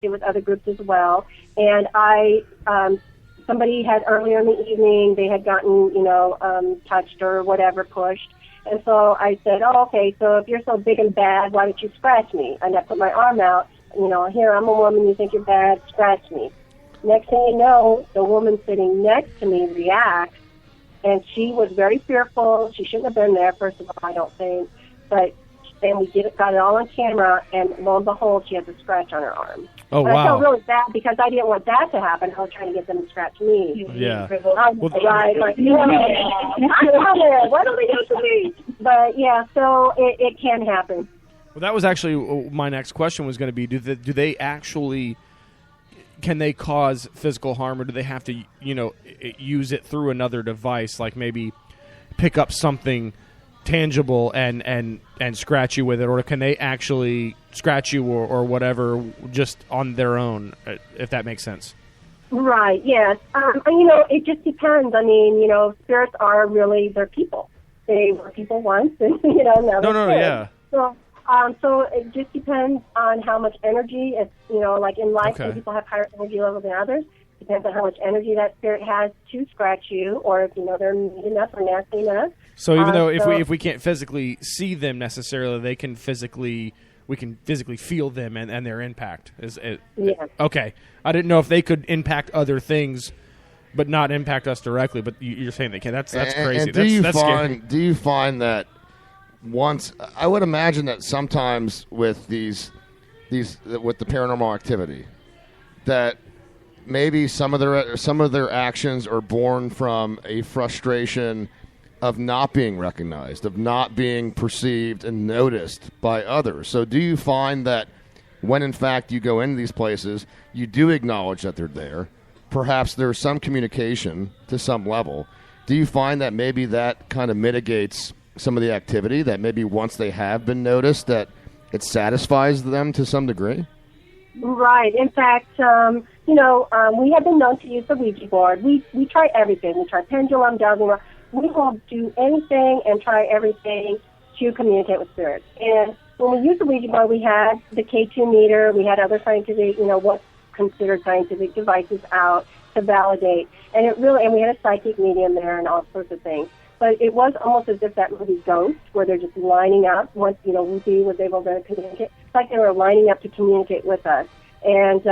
with other groups as well. And somebody had earlier in the evening, they had gotten, touched or whatever, pushed. And so I said, oh, okay, so if you're so big and bad, why don't you scratch me? And I put my arm out, here, I'm a woman, you think you're bad, scratch me. Next thing you know, the woman sitting next to me reacts, and she was very fearful. She shouldn't have been there, first of all, I don't think. But then we got it all on camera, and lo and behold, she has a scratch on her arm. Oh, but wow. I felt really bad because I didn't want that to happen. I was trying to get them to scratch me. Yeah. Why don't they do to me? But, yeah, so it can happen. Well, that was actually my next question was going to be, do they actually, can they cause physical harm, or do they have to, use it through another device, like maybe pick up something tangible and scratch you with it, or can they actually scratch you or whatever just on their own, if that makes sense? Right, yes. It just depends. I mean, spirits are really, they're people. They were people once, and, now they're yeah. So it just depends on how much energy, like in life, some people have higher energy levels than others. Depends on how much energy that spirit has to scratch you, or if, they're mean enough or nasty enough. So even though if we can't physically see them necessarily, we can physically feel them and their impact. Yeah. Okay. I didn't know if they could impact other things, but not impact us directly. But you're saying they can. That's crazy. And that's scary. Do you find that once? I would imagine that sometimes with these with the paranormal activity, that maybe some of their actions are born from a frustration of not being recognized, of not being perceived and noticed by others. So do you find that when, in fact, you go into these places, you do acknowledge that they're there, perhaps there's some communication to some level, do you find that maybe that kind of mitigates some of the activity, that maybe once they have been noticed, that it satisfies them to some degree? Right. In fact, we have been known to use the Ouija board. We try everything. We try pendulum, dowsing. We will do anything and try everything to communicate with spirits. And when we used the Ouija board, we had the K2 meter. We had other scientific, what's considered scientific devices out to validate. And we had a psychic medium there and all sorts of things. But it was almost as if that movie Ghost, where they're just lining up. Once, Ruthie was able to communicate, it's like they were lining up to communicate with us. And,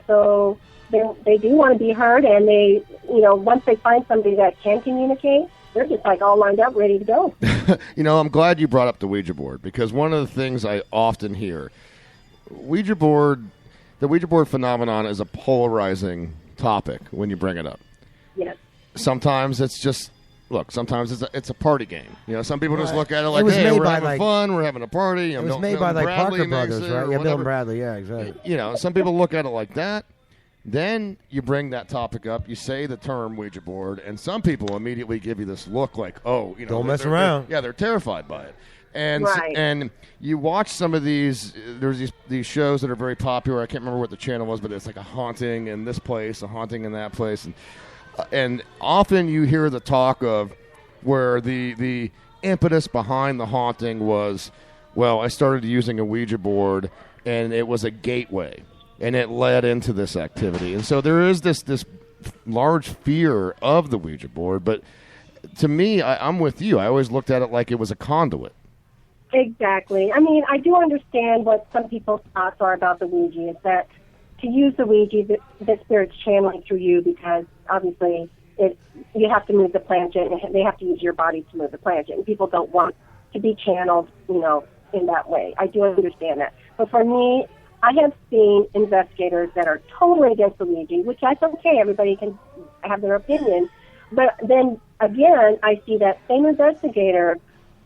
so they do want to be heard, and they, once they find somebody that can communicate, they're just like all lined up, ready to go. I'm glad you brought up the Ouija board, because one of the things I often hear, the Ouija board phenomenon is a polarizing topic when you bring it up. Yes. Sometimes it's just, sometimes it's a party game. Some people just look at it like, hey, we're having fun, we're having a party. It was made by Parker Brothers, right? Yeah, Bill and Bradley, yeah, exactly. Some people look at it like that. Then you bring that topic up, you say the term Ouija board, and some people immediately give you this look like, don't mess around. They're terrified by it. And right. And you watch some of these, there's these shows that are very popular. I can't remember what the channel was, but it's like a haunting in this place, a haunting in that place. And often you hear the talk of where the impetus behind the haunting was, I started using a Ouija board, and it was a gateway. And it led into this activity. And so there is this large fear of the Ouija board. But to me, I'm with you. I always looked at it like it was a conduit. Exactly. I mean, I do understand what some people's thoughts are about the Ouija. Is that to use the Ouija, the spirit's channeling through you, because obviously you have to move the planchette, and they have to use your body to move the planchette. And people don't want to be channeled, in that way. I do understand that. But for me, I have seen investigators that are totally against the Ouija, which that's okay. Everybody can have their opinion. But then, again, I see that same investigator,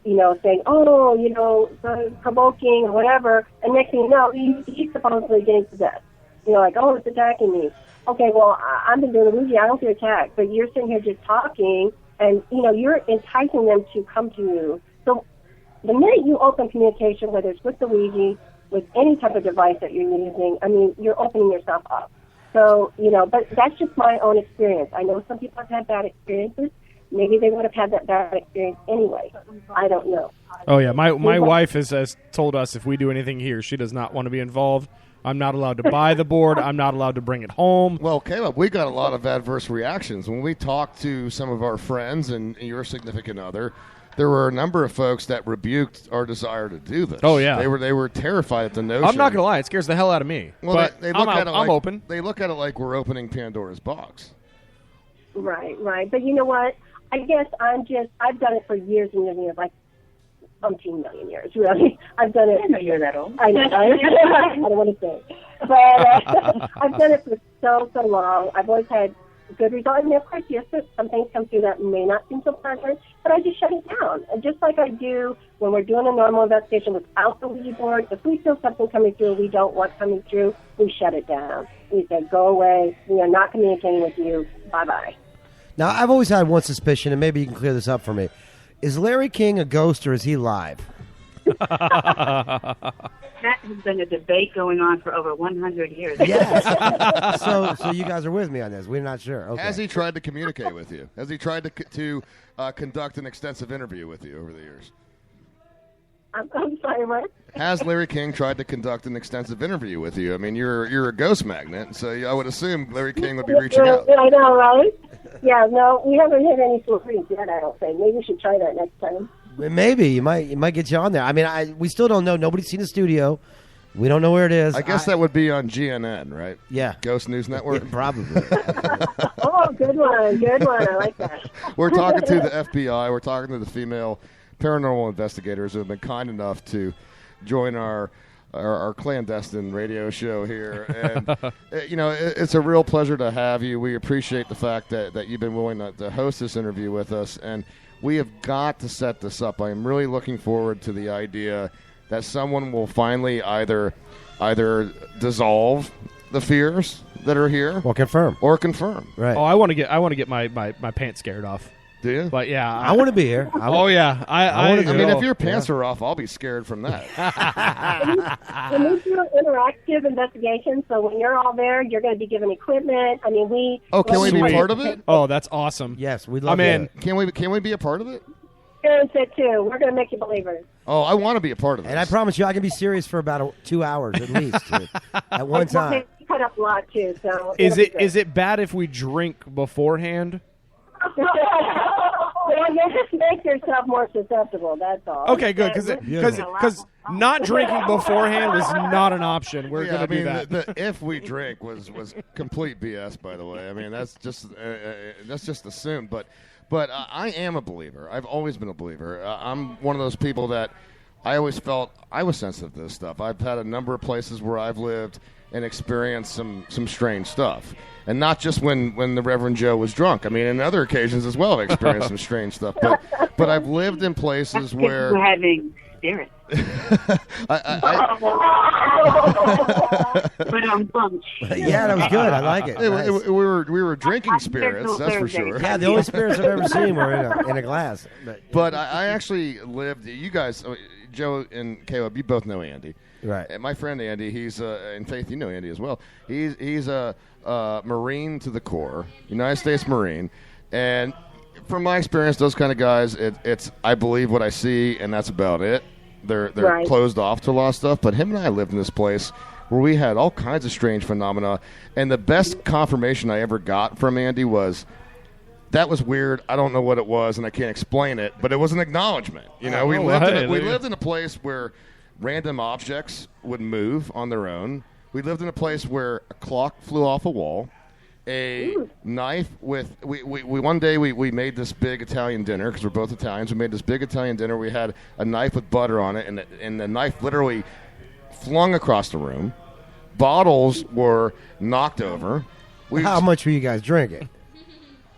saying, provoking or whatever, and next thing you know, he's supposedly getting possessed. It's attacking me. Okay, well, I've been doing the Ouija. I don't get attacked. But you're sitting here just talking, and, you're enticing them to come to you. So the minute you open communication, whether it's with the Ouija, with any type of device that you're using, I mean, you're opening yourself up. So, but that's just my own experience. I know some people have had bad experiences. Maybe they would have had that bad experience anyway. I don't know. Oh, yeah. My wife has told us if we do anything here, she does not want to be involved I'm not allowed to buy the board. I'm not allowed to bring it home. Well, Caleb, we got a lot of adverse reactions when we talked to some of our friends and your significant other. There were a number of folks that rebuked our desire to do this. Oh yeah, they were terrified at the notion. I'm not gonna lie, it scares the hell out of me. Well, but they look at it like, I'm open. They look at it like we're opening Pandora's box. Right. But you know what? I guess I've done it for years and years and years, like 15 million years, really. I've done it. I know you're that old. I know. I don't want to say. But I've done it for so long. I've always had good results. I mean, of course, yes, some things come through that may not seem so pleasant, but I just shut it down. And just like I do when we're doing a normal investigation without the Ouija board, if we feel something coming through we don't want coming through, we shut it down. We say, go away. We are not communicating with you. Bye-bye. Now, I've always had one suspicion, and maybe you can clear this up for me. Is Larry King a ghost or is he live? That has been a debate going on for over 100 years. Yes. so you guys are with me on this. We're not sure. Okay. Has he tried to communicate with you? Has he tried to conduct an extensive interview with you over the years? I'm sorry, what? Has Larry King tried to conduct an extensive interview with you? I mean, you're a ghost magnet, so I would assume Larry King would be reaching out. I know, right? Yeah, no, we haven't hit any celebrities yet, I don't think. Maybe we should try that next time. Maybe. You might get you on there. I mean, we still don't know. Nobody's seen the studio. We don't know where it is. I guess that would be on GNN, right? Yeah. Ghost News Network? Yeah, probably. Oh, good one. Good one. I like that. We're talking to the FBI. We're talking to the female paranormal investigators who have been kind enough to join our clandestine radio show here. And, it's a real pleasure to have you. We appreciate the fact that you've been willing to host this interview with us. And we have got to set this up. I am really looking forward to the idea that someone will finally either dissolve the fears that are here or confirm. Right. Oh, I want to get my pants scared off. Do you? But yeah, I want to be here. Oh yeah, I mean, if your pants are off, I'll be scared from that. When we do interactive investigations, so when you're all there, you're going to be given equipment. I mean, we. Oh, can we be part of it? Oh, that's awesome. Yes, we'd love. I'm in. Can we be a part of it? Parents it too. We're going to make you believers. Oh, I want to be a part of it. And I promise you, I can be serious for about 2 hours at least at one time. We cut up a lot too. So is it bad if we drink beforehand? Well, you just make yourself more susceptible. That's all. Okay, good, because not drinking beforehand was not an option. We're going to do that. The if we drink was complete BS. By the way, I mean that's just assumed. But I am a believer. I've always been a believer. I'm one of those people that I always felt I was sensitive to this stuff. I've had a number of places where I've lived and experienced some strange stuff. And not just when the Reverend Joe was drunk. I mean, in other occasions as well, I've experienced some strange stuff. But I've lived in places where we're having spirits. Yeah, that was good. I like it. Nice. We were drinking spirits, that's for sure. Yeah, the only spirits I've ever seen were in a glass. But I actually lived. You guys, Joe and Caleb, you both know Andy. Right. And my friend Andy, he's in Faith, you know Andy as well. He's a Marine to the core, United States Marine, and from my experience, those kind of guys, it's I believe what I see, and that's about it. They're right. Closed off to a lot of stuff. But him and I lived in this place where we had all kinds of strange phenomena, and the best confirmation I ever got from Andy was, that was weird. I don't know what it was, and I can't explain it, but it was an acknowledgement. You know, we lived in a place where random objects would move on their own. We lived in a place where a clock flew off a wall. A knife with we one day we made this big Italian dinner because we're both Italians. We made this big Italian dinner. We had a knife with butter on it, and the knife literally flung across the room. Bottles were knocked over. How much were you guys drinking?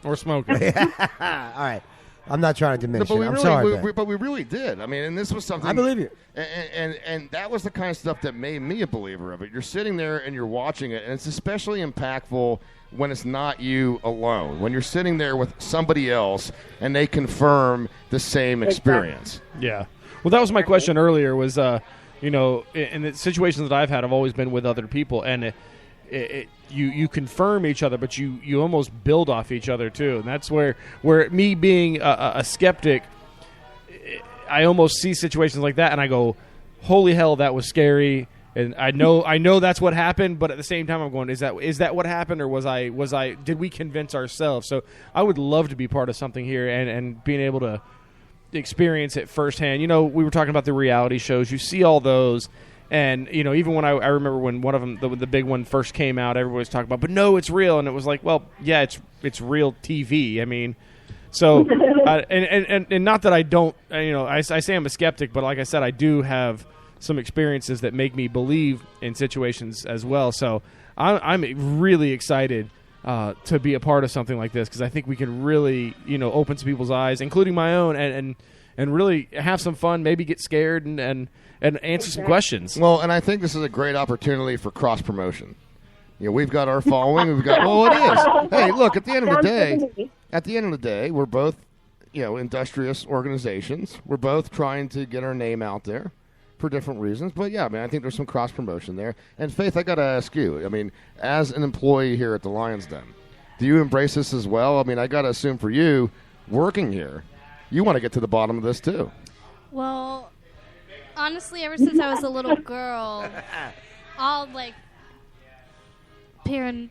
Or smoking? All right. I'm not trying to diminish it. I'm sorry, but we really did. I mean, and this was something. I believe you. And that was the kind of stuff that made me a believer of it. You're sitting there and you're watching it, and it's especially impactful when it's not you alone. When you're sitting there with somebody else and they confirm the same experience. Yeah. Well, that was my question earlier. Was in the situations that I've had, I've always been with other people, and you confirm each other, but you almost build off each other too, and that's where me being a skeptic, I almost see situations like that, and I go, "Holy hell, that was scary," And I know that's what happened, but at the same time, I'm going, is that what happened, or did we convince ourselves? So I would love to be part of something here and being able to experience it firsthand. You know, we were talking about the reality shows. You see all those, and you know, even when I remember when one of them, the big one first came out, everybody was talking about, but no, it's real, and it was like, well, yeah, it's real TV. I mean, so and not that I don't, you know, I say I'm a skeptic, but like I said, I do have some experiences that make me believe in situations as well. So I'm really excited to be a part of something like this, because I think we can really, you know, open some people's eyes, including my own, and really have some fun, maybe get scared and answer some questions. Well, and I think this is a great opportunity for cross promotion. You know, we've got our following. We've got, well, it is. Hey, look, at the end of the day, we're both, you know, industrious organizations. We're both trying to get our name out there for different reasons. But, yeah, man, I think there's some cross-promotion there. And, Faith, I got to ask you, I mean, as an employee here at the Lions Den, do you embrace this as well? I mean, I got to assume for you, working here, you want to get to the bottom of this too. Well, honestly, ever since I was a little girl, all, like, Perrin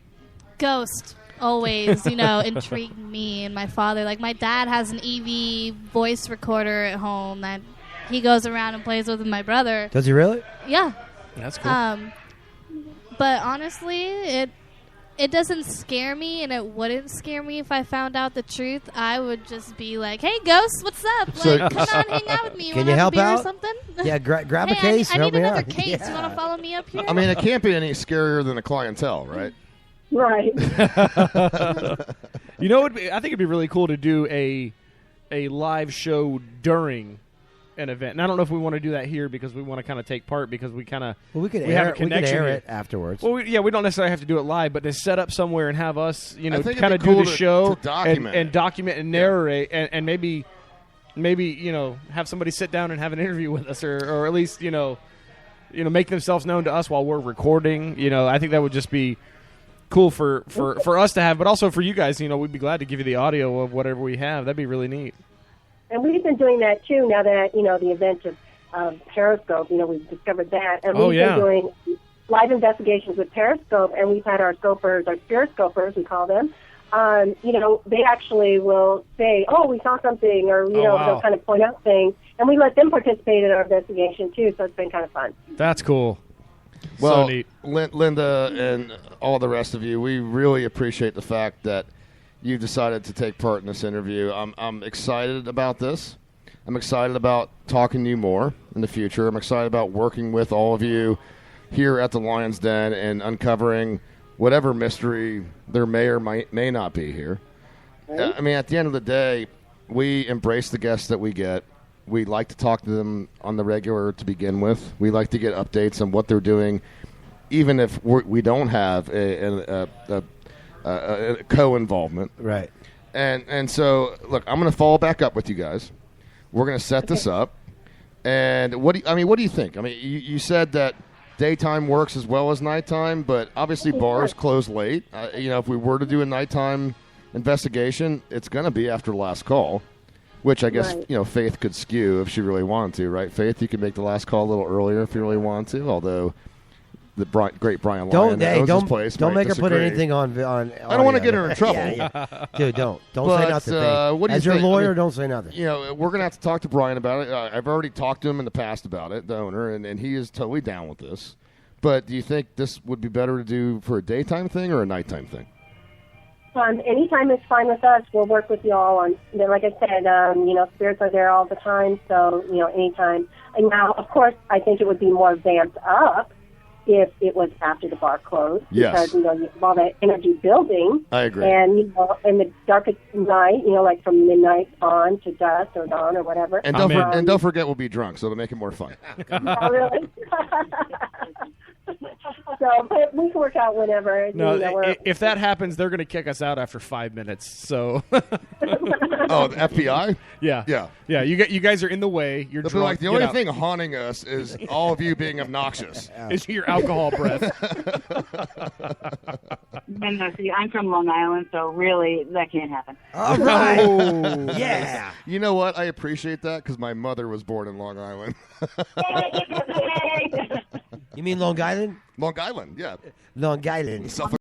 Ghost always, you know, intrigued me and my father. Like, my dad has an EV voice recorder at home that he goes around and plays with my brother. Does he really? Yeah. That's cool. But honestly, it doesn't scare me, and it wouldn't scare me if I found out the truth. I would just be like, "Hey, Ghost, what's up? Like, come on, hang out with me. Can you want help a beer out? Or something? Yeah, grab a Hey, case. I help need me another out. case. Yeah. You want to follow me up here? I mean, it can't be any scarier than a clientele, right? Right. You know, I think it'd be really cool to do a live show during an event. And I don't know if we want to do that here because we want to kind of take part, because we kind of Well, we could have air, a connection air here. it afterwards. Well, we don't necessarily have to do it live, but to set up somewhere and have us, you know, I think kind it'd of be do cool the to show document and document and narrate, and maybe you know, have somebody sit down and have an interview with us, or at least you know make themselves known to us while we're recording. You know, I think that would just be cool for us to have, but also for you guys. You know, we'd be glad to give you the audio of whatever we have. That'd be really neat. And we've been doing that too. Now that you know the event of Periscope, you know, we've discovered that, and we've been doing live investigations with Periscope, and we've had our scopers, our spirit scopers, we call them. You know, they actually will say, "Oh, we saw something," or you know, they'll kind of point out things, and we let them participate in our investigation too. So it's been kind of fun. That's cool. Well, so neat. Linda and all the rest of you, we really appreciate the fact that you decided to take part in this interview. I'm excited about this. I'm excited about talking to you more in the future. I'm excited about working with all of you here at the Lions Den and uncovering whatever mystery there may or may not be here. I mean, at the end of the day, we embrace the guests that we get. We like to talk to them on the regular to begin with. We like to get updates on what they're doing, even if we don't have a co-involvement. Right. And so, look, I'm going to follow back up with you guys. We're going to set this up. And what do you think? I mean, you said that daytime works as well as nighttime, but obviously bars close late. You know, if we were to do a nighttime investigation, it's going to be after last call, which I guess, you know, Faith could skew if she really wanted to, right? Faith, you could make the last call a little earlier if you really wanted to, although the great Brian Lyon owns this place don't make disagree. her put anything on I don't want to get her in trouble. yeah. Dude, don't But, say nothing. Faith. what do you As your think? lawyer, I mean, don't say nothing. You know, we're going to have to talk to Brian about it. I've already talked to him in the past about it, the owner, and he is totally down with this. But do you think this would be better to do for a daytime thing or a nighttime thing? Anytime is fine with us. We'll work with y'all on, like I said, you know, spirits are there all the time, so, you know, anytime. And now, of course, I think it would be more vamped up if it was after the bar closed. Yes. Because, you know, you have all that energy building. I agree. And, you know, in the darkest night, you know, like from midnight on to dusk or dawn or whatever. And don't forget we'll be drunk, so it'll make it more fun. Oh, really? So, but we can work out whenever. No, you know, if that happens, they're going to kick us out after 5 minutes. So, Oh, the FBI? yeah. Yeah. You guys are in the way. You're They'll be drunk. like, the Get only out. thing haunting us is all of you being obnoxious. is your alcohol breath. And see, I'm from Long Island, so really that can't happen. All right. Oh. Yeah. You know what? I appreciate that because my mother was born in Long Island. You mean Long Island? Long Island, yeah. Long Island. Suffolk